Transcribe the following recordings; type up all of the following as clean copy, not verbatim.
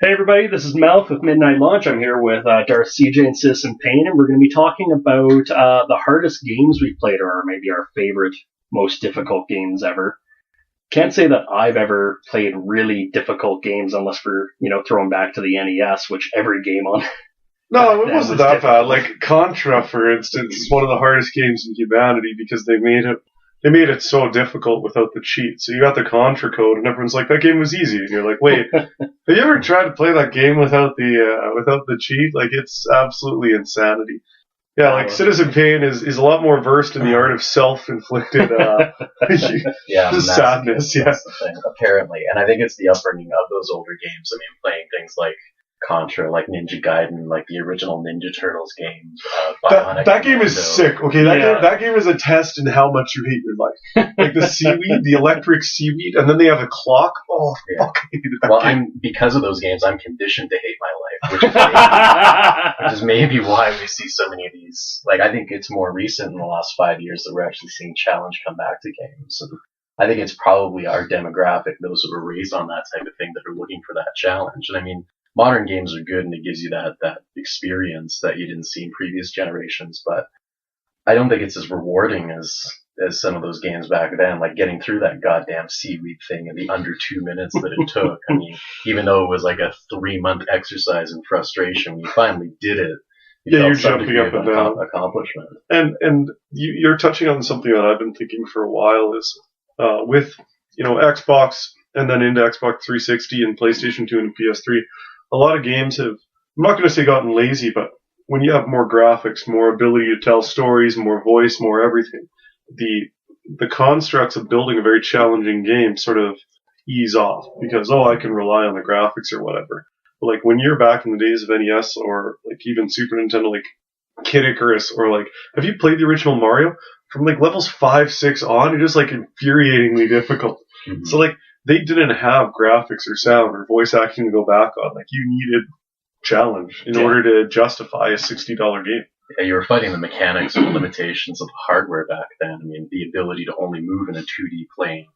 Hey everybody, this is Malthe with Midnight Launch. I'm here with Darth CJ and Citizen Pain, and we're going to be talking about the hardest games we've played, or maybe our favorite, most difficult games ever. Can't say that I've ever played really difficult games unless we're, throwing back to the NES, which every game on No, it wasn't that bad. difficult. Like Contra, for instance, is one of the hardest games in humanity because they made it so difficult without the cheat. So you got the Contra code, and everyone's like, "That game was easy," and you're like, "Wait, have you ever tried to play that game without the cheat? Like, it's absolutely insanity." Yeah, like Citizen Pain is a lot more versed in the art of self-inflicted sadness. Yeah, That's the thing, apparently. And I think it's the upbringing of those older games. I mean, playing things like Contra, like Ninja Gaiden, like the original Ninja Turtles games. that game is sick. Okay, that game is a test in how much you hate your life. Like the seaweed, the electric seaweed, and then they have a clock. Oh, Yeah. fuck! I hated that Well, game. because of those games, I'm conditioned to hate my life, which is maybe why we see so many of these. Like, I think it's more recent in the last 5 years that we're actually seeing challenge come back to games. And I think it's probably our demographic, those who were raised on that type of thing, that are looking for that challenge. And I mean, modern games are good and it gives you that experience that you didn't see in previous generations, but I don't think it's as rewarding as some of those games back then, like getting through that goddamn seaweed thing in the under 2 minutes that it took. I mean, even though it was like a 3-month exercise in frustration, when you finally did it, You're felt some jumping degree up of and down. accomplishment. And you're touching on something that I've been thinking for a while is with Xbox and then into Xbox 360 and PlayStation 2 and PS3. A lot of games have, I'm not going to say gotten lazy, but when you have more graphics, more ability to tell stories, more voice, more everything, the constructs of building a very challenging game sort of ease off because, I can rely on the graphics or whatever. But like when you're back in the days of NES or like even Super Nintendo, like Kid Icarus, or like, have you played the original Mario? From like levels 5, 6 on, it is like infuriatingly difficult. Mm-hmm. So like, they didn't have graphics or sound or voice acting to go back on. Like, you needed challenge in order to justify a $60 game. Yeah, you were fighting the mechanics or the limitations of the hardware back then. I mean, the ability to only move in a 2D plane,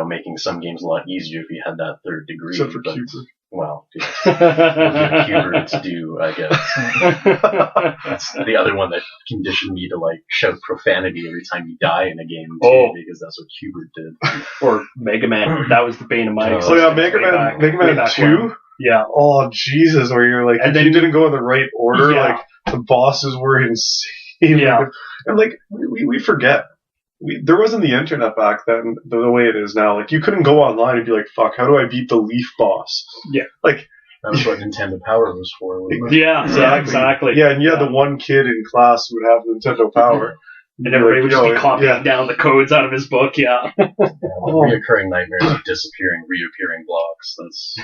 making some games a lot easier if you had that third degree. Except for Cubert. Well, Cubert to do, I guess. That's the other one that conditioned me to like shout profanity every time you die in a game too, because that's what Cubert did. Or Mega Man. That was the bane of my existence. So yeah, Mega Man 2? Yeah. Oh, Jesus, where you're like, and if then you didn't go in the right order, Yeah. like, the bosses were insane. Yeah. And like, we forget. There wasn't the internet back then the way it is now. Like, you couldn't go online and be like, fuck, how do I beat the Leaf boss? Yeah. Like, That was what Nintendo Power was for, wasn't it? Yeah, exactly. Yeah, and you had the one kid in class who would have Nintendo Power. And everybody would just be copying down the codes out of his book, yeah. The reoccurring nightmares of disappearing, reappearing blocks. That's...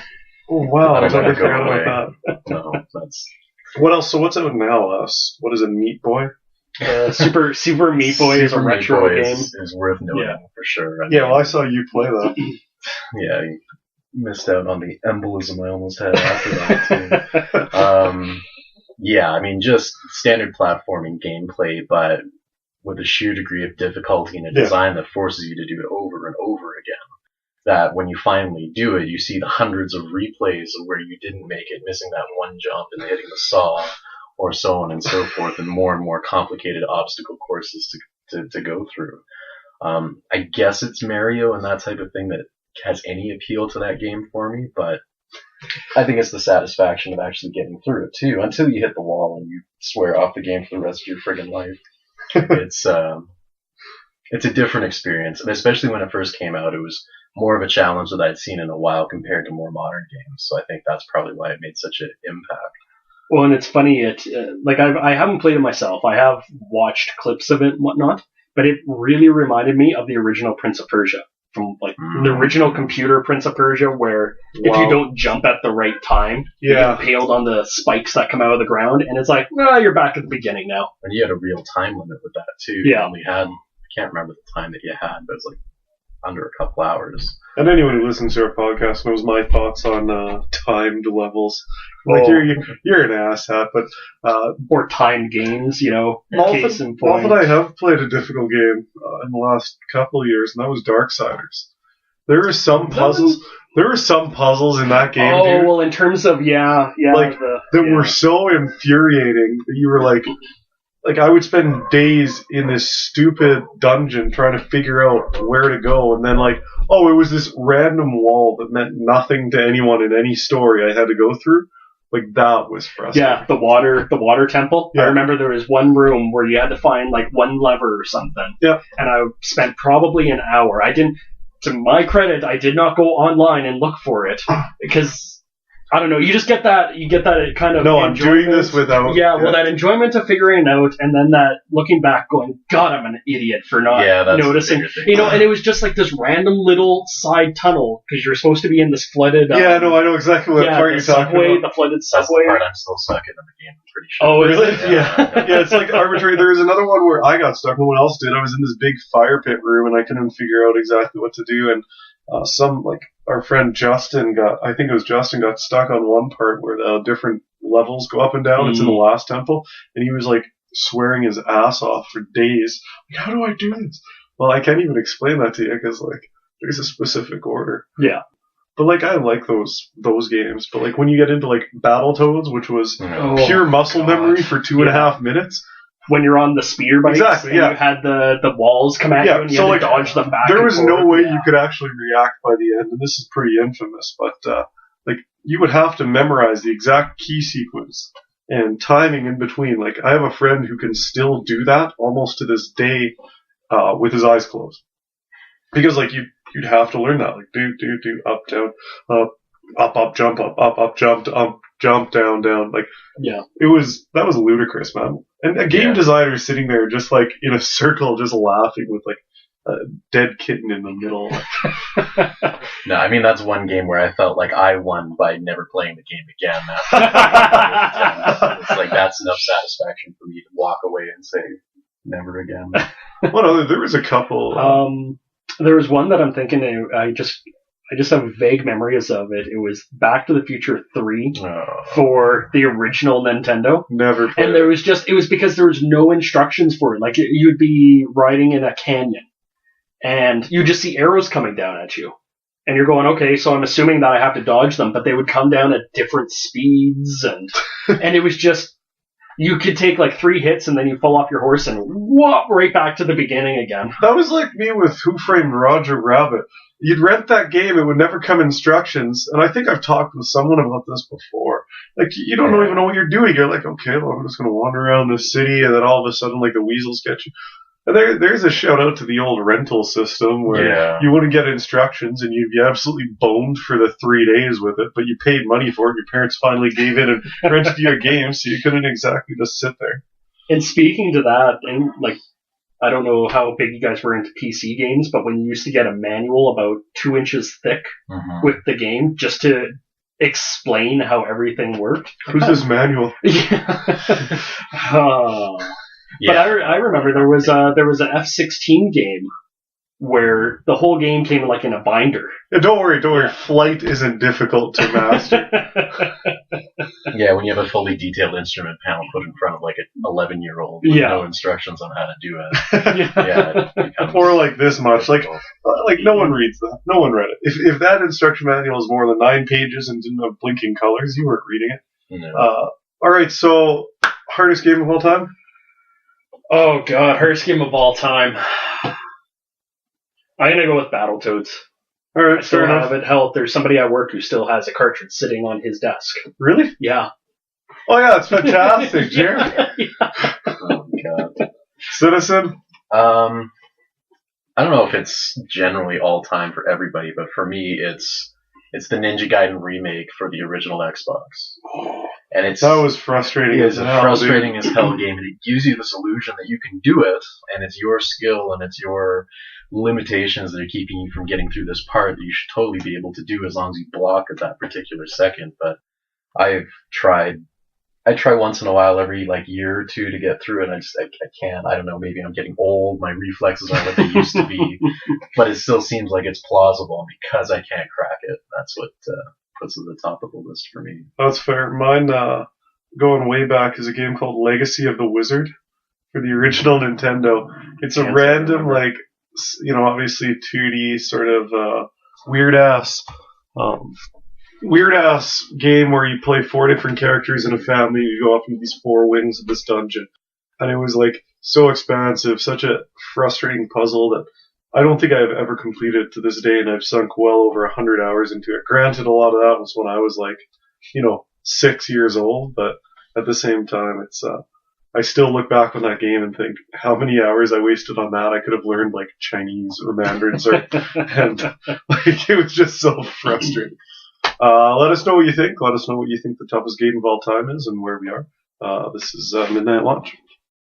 Oh, wow. I I don't never wanna go forgot away. about that. No, that's... What else? So what's out now? What is it, Meat Boy? Super Meat Boy is a Super Meat retro Boy game. is worth noting for sure. I Yeah, mean, well, I saw you play that. Yeah, you missed out on the embolism I almost had after that too. Yeah, I mean, just standard platforming gameplay, but with a sheer degree of difficulty and a design that forces you to do it over and over again. That when you finally do it, you see the hundreds of replays of where you didn't make it, missing that one jump and hitting the saw, or so on and so forth, and more complicated obstacle courses to go through. I guess it's Mario and that type of thing that has any appeal to that game for me, but I think it's the satisfaction of actually getting through it too, until you hit the wall and you swear off the game for the rest of your friggin' life. It's a different experience, and especially when it first came out, it was more of a challenge that I'd seen in a while compared to more modern games. So I think that's probably why it made such an impact. Well, and it's funny, I haven't played it myself. I have watched clips of it and whatnot, but it really reminded me of the original Prince of Persia. From like the original computer Prince of Persia, where if you don't jump at the right time, you get impaled on the spikes that come out of the ground, and it's like, you're back at the beginning now. And you had a real time limit with that too. Yeah. You only had, I can't remember the time that you had, but it was like under a couple hours. And anyone who listens to our podcast knows my thoughts on timed levels. Like, you're an asshat, but or timed games, case in point. Malthe and I have played a difficult game in the last couple of years, and that was Darksiders. There are some puzzles. There were some puzzles in that game, Oh, dude, well, in terms of, yeah. like, that were so infuriating that you were like, I would spend days in this stupid dungeon trying to figure out where to go, and then it was this random wall that meant nothing to anyone in any story I had to go through. Like, that was frustrating. Yeah, the water temple. Yeah. I remember there was one room where you had to find one lever or something. Yeah. And I spent probably an hour. To my credit, I did not go online and look for it because I don't know. You just get that kind of. No, I'm enjoyment. doing this without. Yeah, well, that enjoyment of figuring it out, and then that looking back, going, "God, I'm an idiot for not noticing." And it was just like this random little side tunnel because you're supposed to be in this flooded. I know exactly what part you're talking about. The flooded That's subway. the part I'm still stuck in the game. I'm pretty sure. Oh, Really? Yeah. Yeah, it's like arbitrary. There was another one where I got stuck. No one else did. I was in this big fire pit room and I couldn't figure out exactly what to do. And our friend Justin got stuck on one part where the different levels go up and down. It's in the last temple, and he was swearing his ass off for days. How do I do this? Well, I can't even explain that to you because there's a specific order. Yeah. But I like those games. But when you get into Battletoads, which was pure muscle memory for 2.5 minutes. When you're on the speeder bikes, exactly, and you had the walls come at you and you had to dodge them back. There was no way Yeah. you could actually react by the end, and this is pretty infamous, but you would have to memorize the exact key sequence and timing in between. I have a friend who can still do that almost to this day with his eyes closed. Because you'd have to learn that. Do, up, down, up, jump, up, jump, down. Yeah. That was ludicrous, man. And a game designer sitting there just in a circle, just laughing with a dead kitten in the middle. No, I mean, that's one game where I felt like I won by never playing the game again. It's that's enough satisfaction for me to walk away and say, never again. What other? There was a couple. There was one that I'm thinking, I just have vague memories of it. It was Back to the Future 3 for the original Nintendo. Never played. And it was because there was no instructions for it. You'd be riding in a canyon, and you just see arrows coming down at you. And you're going, okay, so I'm assuming that I have to dodge them, but they would come down at different speeds, and and it was just, you could take 3 hits and then you fall off your horse and whoop, right back to the beginning again. That was like me with Who Framed Roger Rabbit. You'd rent that game, it would never come instructions, and I think I've talked with someone about this before. You don't even know what you're doing. You're okay, well, I'm just going to wander around the city, and then all of a sudden, the weasels get you. And there's a shout out to the old rental system where you wouldn't get instructions, and you'd be absolutely boned for the 3 days with it, but you paid money for it. Your parents finally gave in and rented you a game, so you couldn't exactly just sit there. And speaking to that, and I don't know how big you guys were into PC games, but when you used to get a manual about 2 inches thick with the game just to explain how everything worked. Who's this manual? But I remember there was an F-16 game where the whole game came in a binder. Yeah, don't worry. Flight isn't difficult to master. Yeah, when you have a fully detailed instrument panel put in front of an 11-year-old with no instructions on how to do it. It or this much. No one reads that. No one read it. If that instruction manual is more than 9 pages and didn't have blinking colors, you weren't reading it. No. Alright, so hardest game of all time? Oh god, hardest game of all time. I'm gonna go with Battletoads. Alright, I still have it. Hell, there's somebody at work who still has a cartridge sitting on his desk. Really? Yeah. Oh yeah, it's fantastic, Jeremy. Oh god. Citizen? I don't know if it's generally all time for everybody, but for me, it's the Ninja Gaiden remake for the original Xbox. And that was frustrating as hell. It's a frustrating as hell game, and it gives you this illusion that you can do it, and it's your skill and it's your limitations that are keeping you from getting through this part that you should totally be able to do as long as you block at that particular second. But I try once in a while every year or two to get through it, and I can't. I don't know, maybe I'm getting old, my reflexes aren't what they used to be, but it still seems like it's plausible, and because I can't crack it, that's what puts it at the top of the list for me. That's fair. Mine, going way back, is a game called Legacy of the Wizard for the original Nintendo. It's a random, obviously 2D sort of weird-ass weird ass game where you play 4 different characters in a family. You go off into these 4 wings of this dungeon, and it was like so expansive, such a frustrating puzzle that I don't think I've ever completed to this day, and I've sunk well over 100 hours into it. Granted, a lot of that was when I was like, 6 years old, but at the same time, it's I still look back on that game and think how many hours I wasted on that. I could have learned like Chinese or Mandarin, and like it was just so frustrating. Let us know what you think. Let us know what you think the toughest game of all time is and where we are. This is Midnight Launch.